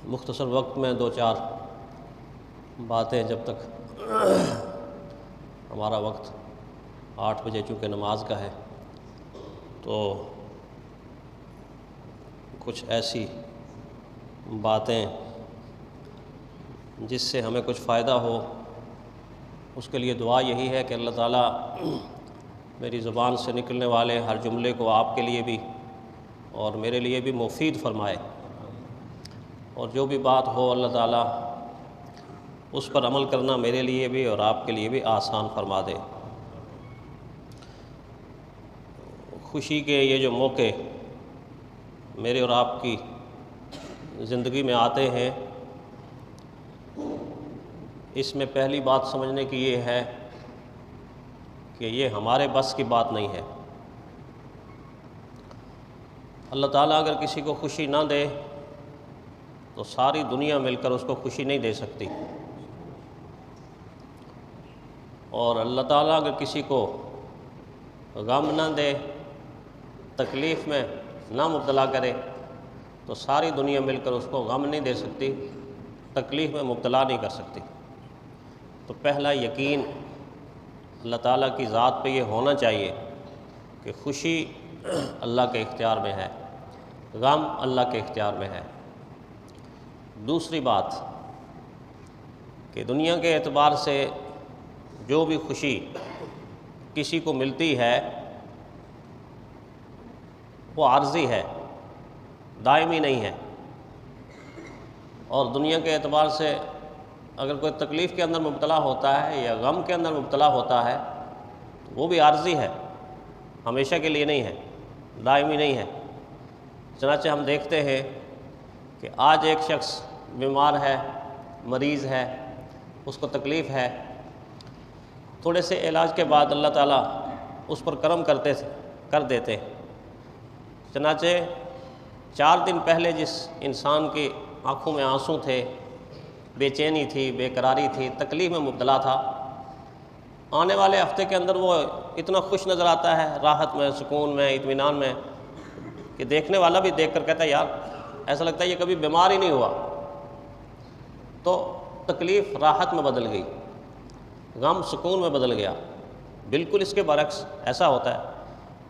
مختصر وقت میں دو چار باتیں، جب تک ہمارا وقت 8 بجے چونکہ نماز کا ہے، تو کچھ ایسی باتیں جس سے ہمیں کچھ فائدہ ہو، اس کے لیے دعا یہی ہے کہ اللہ تعالیٰ میری زبان سے نکلنے والے ہر جملے کو آپ کے لیے بھی اور میرے لیے بھی مفید فرمائے، اور جو بھی بات ہو اللہ تعالیٰ اس پر عمل کرنا میرے لیے بھی اور آپ کے لیے بھی آسان فرما دے۔ خوشی کے یہ جو موقع میرے اور آپ کی زندگی میں آتے ہیں، اس میں پہلی بات سمجھنے کی یہ ہے کہ یہ ہمارے بس کی بات نہیں ہے۔ اللہ تعالیٰ اگر کسی کو خوشی نہ دے تو ساری دنیا مل کر اس کو خوشی نہیں دے سکتی، اور اللہ تعالیٰ اگر کسی کو غم نہ دے، تکلیف میں نہ مبتلا کرے، تو ساری دنیا مل کر اس کو غم نہیں دے سکتی، تکلیف میں مبتلا نہیں کر سکتی۔ تو پہلا یقین اللہ تعالیٰ کی ذات پہ یہ ہونا چاہیے کہ خوشی اللہ کے اختیار میں ہے، غم اللہ کے اختیار میں ہے۔ دوسری بات کہ دنیا کے اعتبار سے جو بھی خوشی کسی کو ملتی ہے وہ عارضی ہے، دائمی نہیں ہے، اور دنیا کے اعتبار سے اگر کوئی تکلیف کے اندر مبتلا ہوتا ہے یا غم کے اندر مبتلا ہوتا ہے وہ بھی عارضی ہے، ہمیشہ کے لیے نہیں ہے، دائمی نہیں ہے۔ چنانچہ ہم دیکھتے ہیں کہ آج ایک شخص بیمار ہے، مریض ہے، اس کو تکلیف ہے، تھوڑے سے علاج کے بعد اللہ تعالیٰ اس پر کرم کر دیتے ہیں۔ چنانچہ 4 دن پہلے جس انسان کی آنکھوں میں آنسو تھے، بے چینی تھی، بے قراری تھی، تکلیف میں مبتلا تھا، آنے والے ہفتے کے اندر وہ اتنا خوش نظر آتا ہے، راحت میں، سکون میں، اطمینان میں، کہ دیکھنے والا بھی دیکھ کر کہتا ہے یار ایسا لگتا ہے یہ کبھی بیمار ہی نہیں ہوا۔ تو تکلیف راحت میں بدل گئی، غم سکون میں بدل گیا۔ بالکل اس کے برعکس ایسا ہوتا ہے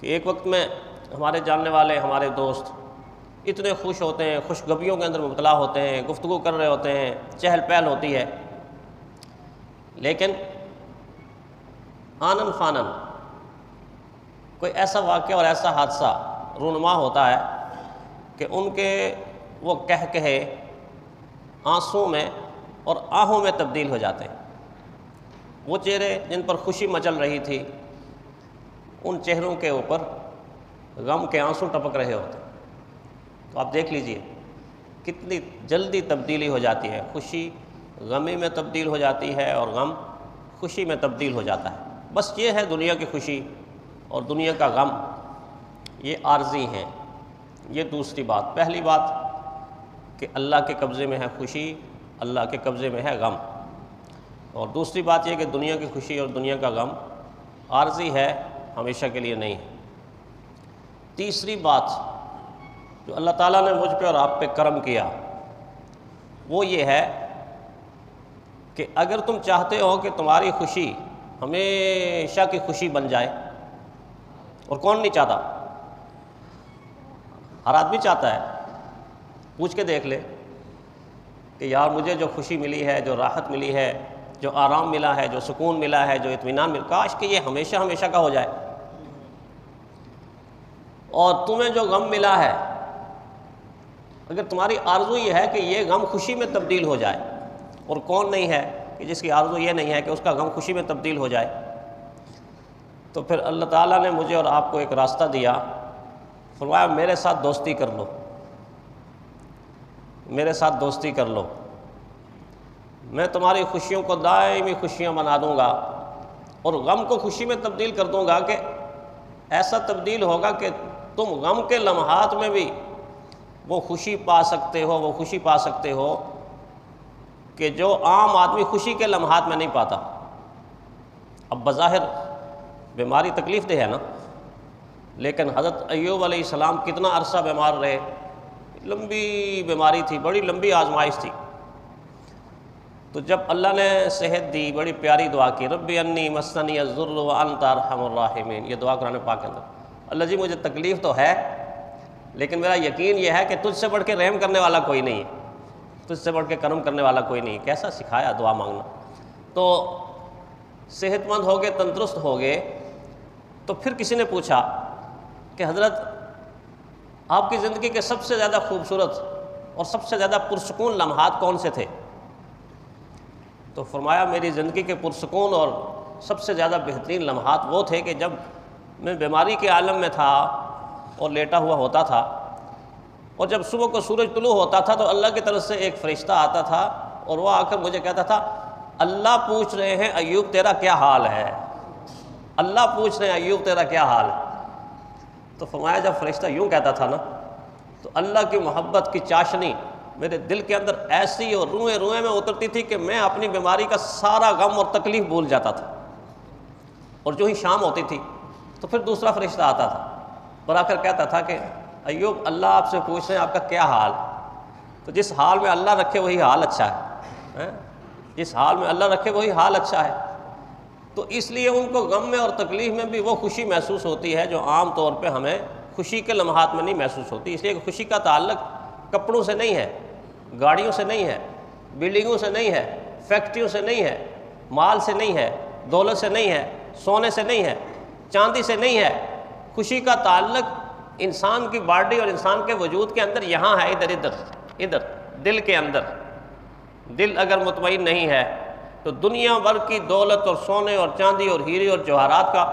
کہ ایک وقت میں ہمارے جاننے والے، ہمارے دوست اتنے خوش ہوتے ہیں، خوشگبیوں کے اندر مبتلا ہوتے ہیں، گفتگو کر رہے ہوتے ہیں، چہل پہل ہوتی ہے، لیکن آنن فانن کوئی ایسا واقعہ اور ایسا حادثہ رونما ہوتا ہے کہ ان کے وہ کہے آنسوں میں اور آہوں میں تبدیل ہو جاتے ہیں۔ وہ چہرے جن پر خوشی مچل رہی تھی، ان چہروں کے اوپر غم کے آنسو ٹپک رہے ہوتے ہیں۔ تو آپ دیکھ لیجئے کتنی جلدی تبدیلی ہو جاتی ہے، خوشی غمی میں تبدیل ہو جاتی ہے اور غم خوشی میں تبدیل ہو جاتا ہے۔ بس یہ ہے دنیا کی خوشی اور دنیا کا غم، یہ عارضی ہیں۔ یہ دوسری بات۔ پہلی بات کہ اللہ کے قبضے میں ہے خوشی، اللہ کے قبضے میں ہے غم، اور دوسری بات یہ کہ دنیا کی خوشی اور دنیا کا غم عارضی ہے، ہمیشہ کے لیے نہیں ہے۔ تیسری بات جو اللہ تعالیٰ نے مجھ پہ اور آپ پہ کرم کیا وہ یہ ہے کہ اگر تم چاہتے ہو کہ تمہاری خوشی ہمیشہ کی خوشی بن جائے، اور کون نہیں چاہتا، ہر آدمی چاہتا ہے، پوچھ کے دیکھ لے کہ یار مجھے جو خوشی ملی ہے، جو راحت ملی ہے، جو آرام ملا ہے، جو سکون ملا ہے، جو اطمینان ملا، کاش کہ یہ ہمیشہ ہمیشہ کا ہو جائے۔ اور تمہیں جو غم ملا ہے، اگر تمہاری آرزو یہ ہے کہ یہ غم خوشی میں تبدیل ہو جائے، اور کون نہیں ہے کہ جس کی آرزو یہ نہیں ہے کہ اس کا غم خوشی میں تبدیل ہو جائے، تو پھر اللہ تعالیٰ نے مجھے اور آپ کو ایک راستہ دیا، فرمایا میرے ساتھ دوستی کر لو، میرے ساتھ دوستی کر لو، میں تمہاری خوشیوں کو دائمی خوشیاں بنا دوں گا، اور غم کو خوشی میں تبدیل کر دوں گا، کہ ایسا تبدیل ہوگا کہ تم غم کے لمحات میں بھی وہ خوشی پا سکتے ہو، وہ خوشی پا سکتے ہو کہ جو عام آدمی خوشی کے لمحات میں نہیں پاتا۔ اب بظاہر بیماری تکلیف دہ ہے نا، لیکن حضرت ایوب علیہ السلام کتنا عرصہ بیمار رہے، لمبی بیماری تھی، بڑی لمبی آزمائش تھی۔ تو جب اللہ نے صحت دی، بڑی پیاری دعا کی، ربی انی مسنی الضر وانت ارحم الراحمین، یہ دعا قرآن پاک کے اندر، اللہ جی مجھے تکلیف تو ہے لیکن میرا یقین یہ ہے کہ تجھ سے بڑھ کے رحم کرنے والا کوئی نہیں ہے، تجھ سے بڑھ کے کرم کرنے والا کوئی نہیں ہے۔ کیسا سکھایا دعا مانگنا۔ تو صحت مند ہو گئے، تندرست ہو گئے، تو پھر کسی نے پوچھا کہ حضرت آپ کی زندگی کے سب سے زیادہ خوبصورت اور سب سے زیادہ پرسکون لمحات کون سے تھے؟ تو فرمایا میری زندگی کے پرسکون اور سب سے زیادہ بہترین لمحات وہ تھے کہ جب میں بیماری کے عالم میں تھا اور لیٹا ہوا ہوتا تھا، اور جب صبح کو سورج طلوع ہوتا تھا تو اللہ کی طرف سے ایک فرشتہ آتا تھا اور وہ آ کر مجھے کہتا تھا اللہ پوچھ رہے ہیں ایوب تیرا کیا حال ہے، اللہ پوچھ رہے ہیں ایوب تیرا کیا حال ہے۔ تو فرمایا جب فرشتہ یوں کہتا تھا نا تو اللہ کی محبت کی چاشنی میرے دل کے اندر ایسی اور روئیں روئیں میں اترتی تھی کہ میں اپنی بیماری کا سارا غم اور تکلیف بھول جاتا تھا۔ اور جو ہی شام ہوتی تھی تو پھر دوسرا فرشتہ آتا تھا اور آ کر کہتا تھا کہ ایوب اللہ آپ سے پوچھ رہے ہیں آپ کا کیا حال، تو جس حال میں اللہ رکھے وہی حال اچھا ہے، جس حال میں اللہ رکھے وہی حال اچھا ہے۔ تو اس لیے ان کو غم میں اور تکلیف میں بھی وہ خوشی محسوس ہوتی ہے جو عام طور پہ ہمیں خوشی کے لمحات میں نہیں محسوس ہوتی۔ اس لیے کہ خوشی کا تعلق کپڑوں سے نہیں ہے، گاڑیوں سے نہیں ہے، بلڈنگوں سے نہیں ہے، فیکٹریوں سے نہیں ہے، مال سے نہیں ہے، دولت سے نہیں ہے، سونے سے نہیں ہے، چاندی سے نہیں ہے۔ خوشی کا تعلق انسان کی باڈی اور انسان کے وجود کے اندر یہاں ہے، ادھر دل کے اندر۔ دل اگر مطمئن نہیں ہے تو دنیا بھر کی دولت اور سونے اور چاندی اور ہیرے اور جواہرات کا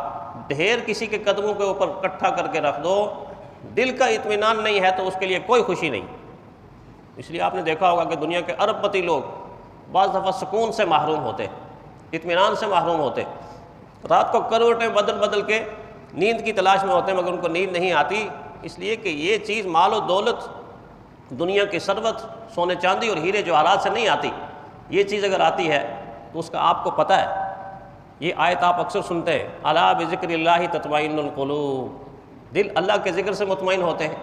ڈھیر کسی کے قدموں کے اوپر اکٹھا کر کے رکھ دو، دل کا اطمینان نہیں ہے تو اس کے لیے کوئی خوشی نہیں۔ اس لیے آپ نے دیکھا ہوگا کہ دنیا کے ارب پتی لوگ بعض دفعہ سکون سے محروم ہوتے، اطمینان سے محروم ہوتے، رات کو کروٹیں بدل بدل کے نیند کی تلاش میں ہوتے ہیں مگر ان کو نیند نہیں آتی، اس لیے کہ یہ چیز مال و دولت، دنیا کی ثروت، سونے چاندی اور ہیرے جواہرات سے نہیں آتی۔ یہ چیز اگر آتی ہے تو اس کا آپ کو پتہ ہے، یہ آیت آپ اکثر سنتے ہیں، الا بذکر اللہ تطمئن القلوب، دل اللہ کے ذکر سے مطمئن ہوتے ہیں۔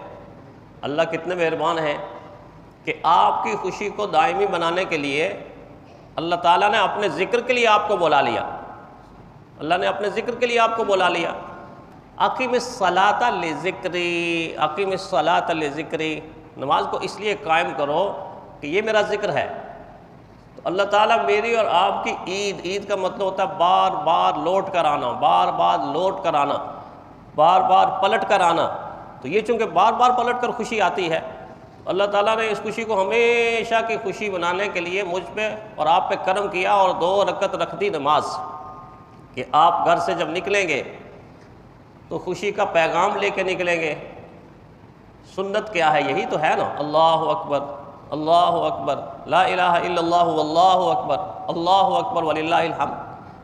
اللہ کتنے مہربان ہیں کہ آپ کی خوشی کو دائمی بنانے کے لیے اللہ تعالیٰ نے اپنے ذکر کے لیے آپ کو بلا لیا، اللہ نے اپنے ذکر کے لیے آپ کو بلا لیا۔ اقیم الصلاۃ لذکری، اقیم الصلاۃ لذکری، نماز کو اس لیے قائم کرو کہ یہ میرا ذکر ہے۔ تو اللہ تعالیٰ میری اور آپ کی عید کا مطلب ہوتا ہے بار بار لوٹ کر آنا، بار بار لوٹ کر آنا، بار بار پلٹ کر آنا۔ تو یہ چونکہ بار بار پلٹ کر خوشی آتی ہے، اللہ تعالیٰ نے اس خوشی کو ہمیشہ کی خوشی بنانے کے لیے مجھ پہ اور آپ پہ کرم کیا اور 2 رکعت رکھ دی نماز، کہ آپ گھر سے جب نکلیں گے تو خوشی کا پیغام لے کے نکلیں گے۔ سنت کیا ہے؟ یہی تو ہے نا، اللہ اکبر اللہ اکبر لا الہ الا اللہ واللہ اکبر اللہ اکبر وللہ الحمد۔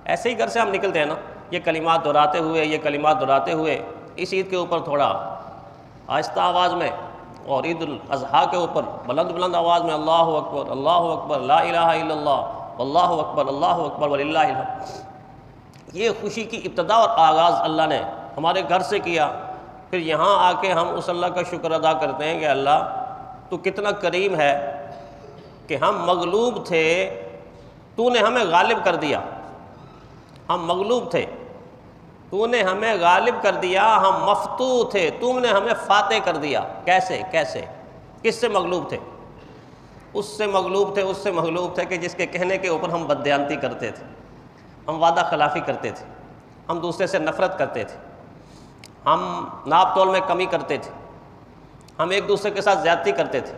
ایسے ہی گھر سے ہم نکلتے ہیں نا، یہ کلمات دہراتے ہوئے، یہ کلمات دہراتے ہوئے، اس عید کے اوپر تھوڑا آہستہ آواز میں، اور عید الاضحیٰ کے اوپر بلند بلند آواز میں اللہ اکبر لا الہ الا اللہ واللہ اکبر وللہ الحمد۔ یہ خوشی کی ابتدا اور آغاز اللہ نے ہمارے گھر سے کیا۔ پھر یہاں آ کے ہم اس اللہ کا شکر ادا کرتے ہیں کہ اللہ تو کتنا کریم ہے کہ ہم مغلوب تھے، تو نے ہمیں غالب کر دیا۔ ہم مغلوب تھے، تو نے ہمیں غالب کر دیا، ہم مفتوح تھے، تم نے ہمیں فاتح کر دیا۔ کیسے؟ کس سے مغلوب تھے؟ اس سے مغلوب تھے کہ جس کے کہنے کے اوپر ہم بددیانتی کرتے تھے، ہم وعدہ خلافی کرتے تھے، ہم دوسرے سے نفرت کرتے تھے، ہم ناپ تول میں کمی کرتے تھے، ہم ایک دوسرے کے ساتھ زیادتی کرتے تھے،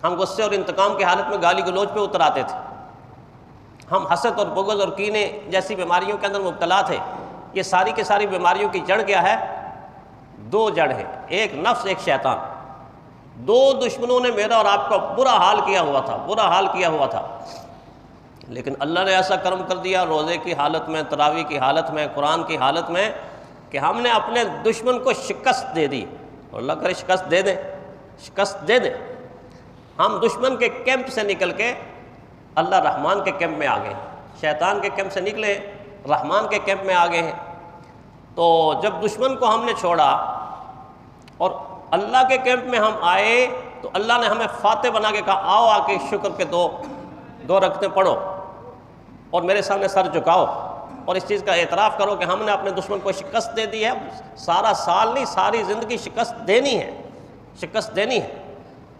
ہم غصے اور انتقام کی حالت میں گالی گلوچ پہ اتر آتے تھے، ہم حسد اور بغض اور کینے جیسی بیماریوں کے اندر مبتلا تھے۔ یہ ساری کی ساری بیماریوں کی جڑ کیا ہے؟ 2 جڑ ہے، ایک نفس، ایک شیطان۔ 2 دشمنوں نے میرا اور آپ کا برا حال کیا ہوا تھا، لیکن اللہ نے ایسا کرم کر دیا روزے کی حالت میں، تراویح کی حالت میں، قرآن کی حالت میں، کہ ہم نے اپنے دشمن کو شکست دے دی۔ اور اللہ کرے شکست دے دے۔ ہم دشمن کے کیمپ سے نکل کے اللہ رحمان کے کیمپ میں آ گئے، شیطان کے کیمپ سے نکلے رحمان کے کیمپ میں آ گئے ہیں۔ تو جب دشمن کو ہم نے چھوڑا اور اللہ کے کیمپ میں ہم آئے تو اللہ نے ہمیں فاتح بنا کے کہا آؤ آ کے شکر کے دو رکعتیں پڑھو اور میرے سامنے سر جھکاؤ اور اس چیز کا اعتراف کرو کہ ہم نے اپنے دشمن کو شکست دے دی ہے. سارا سال نہیں، ساری زندگی شکست دینی ہے.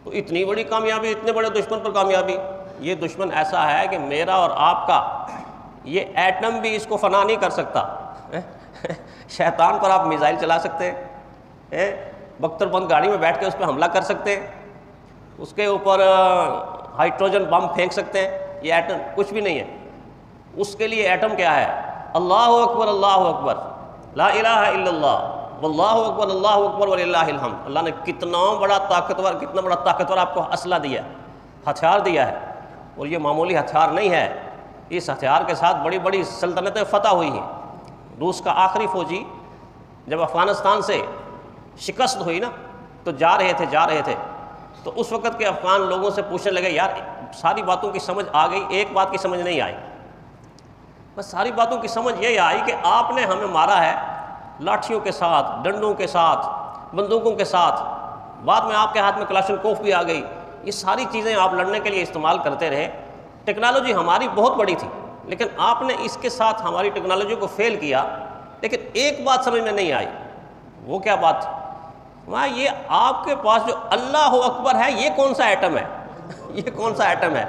تو اتنی بڑی کامیابی، اتنے بڑے دشمن پر کامیابی. یہ دشمن ایسا ہے کہ میرا اور آپ کا یہ ایٹم بھی اس کو فنا نہیں کر سکتا. شیطان پر آپ میزائل چلا سکتے ہیں، بختر بند گاڑی میں بیٹھ کے اس پہ حملہ کر سکتے ہیں، اس کے اوپر ہائیڈروجن بم پھینک سکتے ہیں. یہ ایٹم کچھ بھی نہیں ہے. اس کے لیے ایٹم کیا ہے؟ اللہ اکبر، اللہ اکبر، لا الہ الا اللہ، واللہ اکبر، اللہ اکبر وللہ الحمد. اللہ نے کتنا بڑا طاقتور آپ کو اسلحہ دیا ہے، ہتھیار دیا ہے. اور یہ معمولی ہتھیار نہیں ہے. اس ہتھیار کے ساتھ بڑی بڑی سلطنتیں فتح ہوئی ہیں. روس کا آخری فوجی جب افغانستان سے شکست ہوئی نا تو جا رہے تھے تو اس وقت کے افغان لوگوں سے پوچھنے لگے یار ساری باتوں کی سمجھ آ گئی، ایک بات کی سمجھ نہیں آئی. بس ساری باتوں کی سمجھ یہ آئی کہ آپ نے ہمیں مارا ہے لاٹھیوں کے ساتھ، ڈنڈوں کے ساتھ، بندوقوں کے ساتھ، بعد میں آپ کے ہاتھ میں کلاشنکوف بھی آ گئی. یہ ساری چیزیں آپ لڑنے کے لیے استعمال کرتے رہے. ٹیکنالوجی ہماری بہت بڑی تھی لیکن آپ نے اس کے ساتھ ہماری ٹیکنالوجی کو فیل کیا. لیکن ایک بات سمجھ میں نہیں آئی. وہ کیا بات تھی؟ یہ آپ کے پاس جو اللہ اکبر ہے یہ کون سا ایٹم ہے؟ یہ کون سا ایٹم ہے؟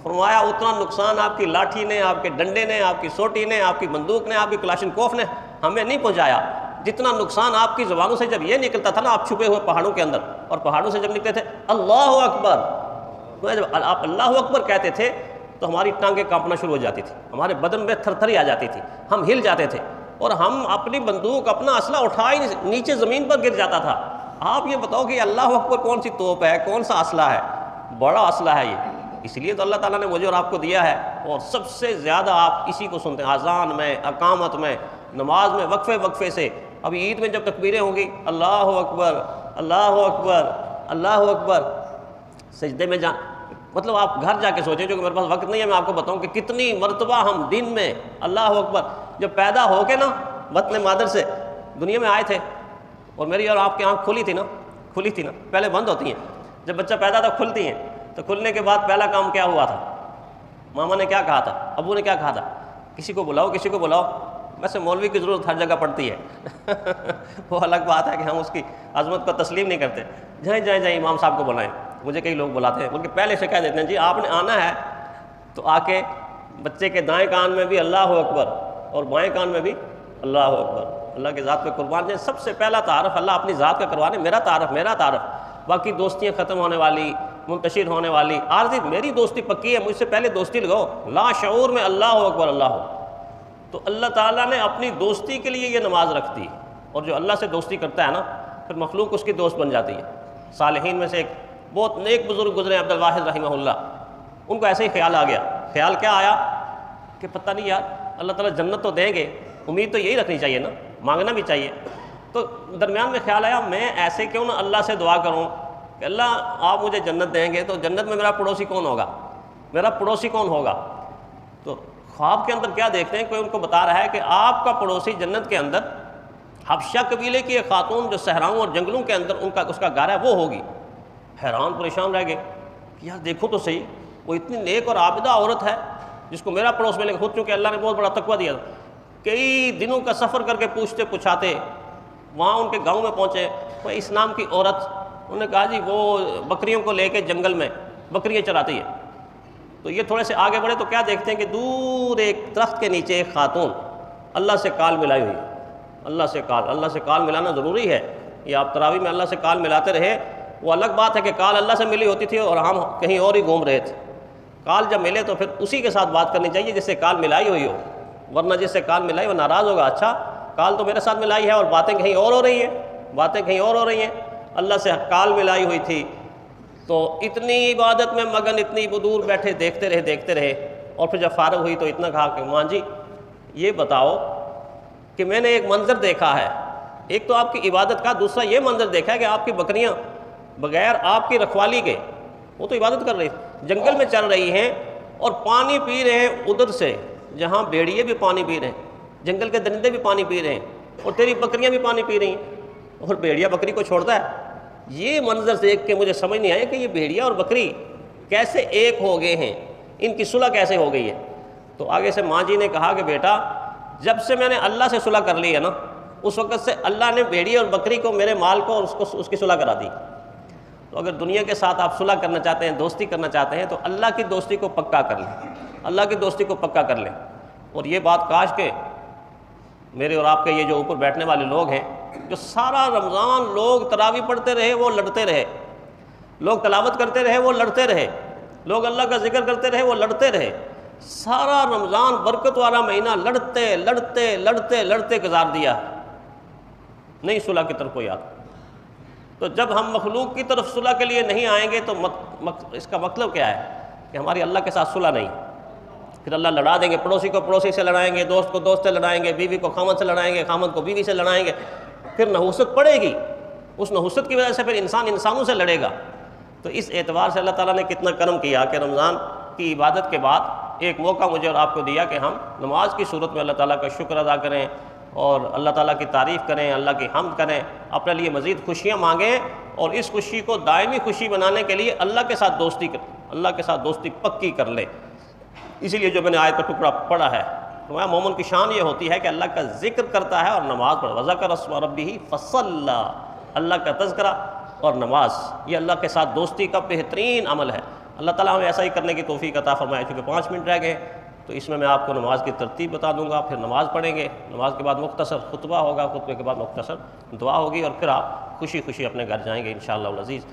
فرمایا اتنا نقصان آپ کی لاٹھی نے، آپ کے ڈنڈے نے، آپ کی سوٹی نے، آپ کی بندوق نے، آپ کی کلاشنکوف نے ہمیں نہیں پہنچایا جتنا نقصان آپ کی زبانوں سے جب یہ نکلتا تھا نا، آپ چھپے ہوئے پہاڑوں کے اندر، اور پہاڑوں سے جب نکلتے تھے اللہ اکبر، جب آپ اللہ اکبر کہتے تھے تو ہماری ٹانگیں کانپنا شروع ہو جاتی تھی، ہمارے بدن میں تھر تھری آ جاتی تھی، ہم ہل جاتے تھے اور ہم اپنی بندوق، اپنا اسلحہ اٹھا ہی نیچے زمین پر گر جاتا تھا. آپ یہ بتاؤ کہ اللہ اکبر کون سی توپ ہے، کون سا اسلحہ ہے؟ بڑا اسلحہ ہے یہ. اس لیے تو اللہ تعالیٰ نے مجھے اور آپ کو دیا ہے اور سب سے زیادہ آپ اسی کو سنتے ہیں. اذان میں، اقامت میں، نماز میں وقفے سے. ابھی عید میں جب تکبیریں ہوں گی اللہ اکبر، اللہ اکبر، اللہ اکبر، سجدے میں مطلب آپ گھر جا کے سوچیں، جو کہ میرے پاس وقت نہیں ہے میں آپ کو بتاؤں کہ کتنی مرتبہ ہم دن میں اللہ اکبر. جب پیدا ہو کے نا بطن مادر سے دنیا میں آئے تھے اور میری اور آپ کی آنکھ کھلی تھی نا، پہلے بند ہوتی ہیں، جب بچہ پیدا تھا کھلتی ہیں، تو کھلنے کے بعد پہلا کام کیا ہوا تھا؟ ماما نے کیا کہا تھا، ابو نے کیا کہا تھا؟ کسی کو بلاؤ. ویسے مولوی کی ضرورت ہر جگہ پڑتی ہے. وہ الگ بات ہے کہ ہم اس کی عظمت کو تسلیم نہیں کرتے. جائیں امام صاحب کو بلائیں. مجھے کئی لوگ بلاتے ہیں بلکہ پہلے سے کہہ دیتے ہیں جی آپ نے آنا ہے تو آ کے بچے کے دائیں کان میں بھی اللہ اکبر اور بائیں کان میں بھی اللہ اکبر. اللہ کی ذات پہ قربان جائیں. سب سے پہلا تعارف اللہ اپنی ذات کا کروانے، میرا تعارف. باقی دوستیاں ختم ہونے والی، منتشر ہونے والی، عارضی میری دوستی پکی ہے، مجھ سے پہلے دوستی لگاؤ. لا شعور میں اللہ اکبر اللہ. تو اللہ تعالیٰ نے اپنی دوستی کے لیے یہ نماز رکھ دی. اور جو اللہ سے دوستی کرتا ہے نا پھر مخلوق اس کی دوست بن جاتی ہے. صالحین میں سے ایک بہت نیک بزرگ گزرے عبد الواحد رحمہ اللہ، ان کو ایسے ہی خیال آ گیا. خیال کیا آیا کہ پتہ نہیں یار اللہ تعالیٰ جنت تو دیں گے، امید تو یہی رکھنی چاہیے نا، مانگنا بھی چاہیے. تو درمیان میں خیال آیا میں ایسے کیوں نہ اللہ سے دعا کروں کہ اللہ آپ مجھے جنت دیں گے تو جنت میں میرا پڑوسی کون ہوگا. تو خواب کے اندر کیا دیکھتے ہیں، کوئی ان کو بتا رہا ہے کہ آپ کا پڑوسی جنت کے اندر حبشہ قبیلے کی ایک خاتون جو صحراؤں اور جنگلوں کے اندر اس کا گھر ہے وہ ہوگی. حیران پریشان رہ گئے کہ یار دیکھو تو صحیح، وہ اتنی نیک اور عابدہ عورت ہے جس کو میرا پڑوس ملے گا. خود چونکہ اللہ نے بہت بڑا تقویٰ دیا تھا، کئی دنوں کا سفر کر کے پوچھتے پچھاتے وہاں ان کے گاؤں میں پہنچے. وہ اس نام کی عورت، انہوں نے کہا جی وہ بکریوں کو لے کے جنگل میں بکریاں چراتی ہے. تو یہ تھوڑے سے آگے بڑھے تو کیا دیکھتے ہیں کہ دور ایک درخت کے نیچے ایک خاتون اللہ سے کال ملائی ہوئی. اللہ سے کال ملانا ضروری ہے. یہ آپ تراویح میں اللہ سے کال ملاتے رہے. وہ الگ بات ہے کہ کال اللہ سے ملی ہوتی تھی اور ہم کہیں اور ہی گھوم رہے تھے. کال جب ملے تو پھر اسی کے ساتھ بات کرنی چاہیے جس سے کال ملائی ہوئی ہو، ورنہ جس سے کال ملائی وہ ناراض ہوگا. اچھا کال تو میرے ساتھ ملائی ہے اور باتیں کہیں اور ہو رہی ہیں. اللہ سے کال ملائی ہوئی تھی تو اتنی عبادت میں مگن، اتنی دور بیٹھے دیکھتے رہے. اور پھر جب فارغ ہوئی تو اتنا کہا کہ ماں جی یہ بتاؤ کہ میں نے ایک منظر دیکھا ہے، ایک تو آپ کی عبادت کا، دوسرا یہ منظر دیکھا ہے کہ آپ کی بکریاں بغیر آپ کی رکھوالی کے وہ تو عبادت کر رہی جنگل میں چل رہی ہیں اور پانی پی رہے ہیں ادھر سے جہاں بھیڑیے بھی پانی پی رہے ہیں، جنگل کے درندے بھی پانی پی رہے ہیں اور تیری بکریاں بھی پانی پی رہی ہیں. اور بھیڑیا بکری کو چھوڑتا ہے؟ یہ منظر دیکھ کے مجھے سمجھ نہیں آیا کہ یہ بھیڑیا اور بکری کیسے ایک ہو گئے ہیں، ان کی صلح کیسے ہو گئی ہے۔ تو آگے سے ماں جی نے کہا کہ بیٹا جب سے میں نے اللہ سے صلح کر لی ہے نا، اس وقت سے اللہ نے بھیڑیا اور بکری کو، میرے مال کو اور اس کی صلح کرا دی۔ تو اگر دنیا کے ساتھ آپ صلح کرنا چاہتے ہیں، دوستی کرنا چاہتے ہیں، تو اللہ کی دوستی کو پکا کر لیں، اللہ کی دوستی کو پکا کر لیں۔ اور یہ بات کاش کہ میرے اور آپ کے یہ جو اوپر بیٹھنے والے لوگ ہیں، جو سارا رمضان لوگ تراویح پڑھتے رہے، وہ لڑتے رہے، لوگ تلاوت کرتے رہے، وہ لڑتے رہے، لوگ اللہ کا ذکر کرتے رہے، وہ لڑتے رہے، سارا رمضان برکت والا مہینہ لڑتے لڑتے لڑتے لڑتے گزار دیا، نہیں صلح کی طرف کوئی آتا۔ تو جب ہم مخلوق کی طرف صلح کے لیے نہیں آئیں گے تو اس کا مطلب کیا ہے کہ ہماری اللہ کے ساتھ صلح نہیں۔ پھر اللہ لڑا دیں گے، پڑوسی کو پڑوسی سے لڑائیں گے، دوست کو دوست سے لڑائیں گے، بیوی کو خامد سے لڑائیں گے، خامد کو بیوی سے لڑائیں گے، پھر نحوست پڑے گی، اس نحوست کی وجہ سے پھر انسان انسانوں سے لڑے گا۔ تو اس اعتبار سے اللہ تعالیٰ نے کتنا کرم کیا کہ رمضان کی عبادت کے بعد ایک موقع مجھے اور آپ کو دیا کہ ہم نماز کی صورت میں اللہ تعالیٰ کا شکر ادا کریں اور اللہ تعالیٰ کی تعریف کریں، اللہ کی حمد کریں، اپنے لیے مزید خوشیاں مانگیں، اور اس خوشی کو دائمی خوشی بنانے کے لیے اللہ کے ساتھ دوستی کریں، اللہ کے ساتھ دوستی پکی کر لیں۔ اسی لیے جو میں نے آیت کا ٹکڑا پڑھا ہے، تو مومن کی شان یہ ہوتی ہے کہ اللہ کا ذکر کرتا ہے اور نماز پڑھتا ہے۔ وَذَكَرَ اسْمَ رَبِّهِ فَصَلَّىٰ، اللہ کا تذکرہ اور نماز، یہ اللہ کے ساتھ دوستی کا بہترین عمل ہے۔ اللہ تعالیٰ ہمیں ایسا ہی کرنے کی توفیق عطا فرمائے۔ چونکہ 5 منٹ رہ گئے تو اس میں آپ کو نماز کی ترتیب بتا دوں گا، پھر نماز پڑھیں گے، نماز کے بعد مختصر خطبہ ہوگا، خطبے کے بعد مختصر دعا ہوگی، اور پھر آپ خوشی خوشی اپنے گھر جائیں گے انشاءاللہ العزیز۔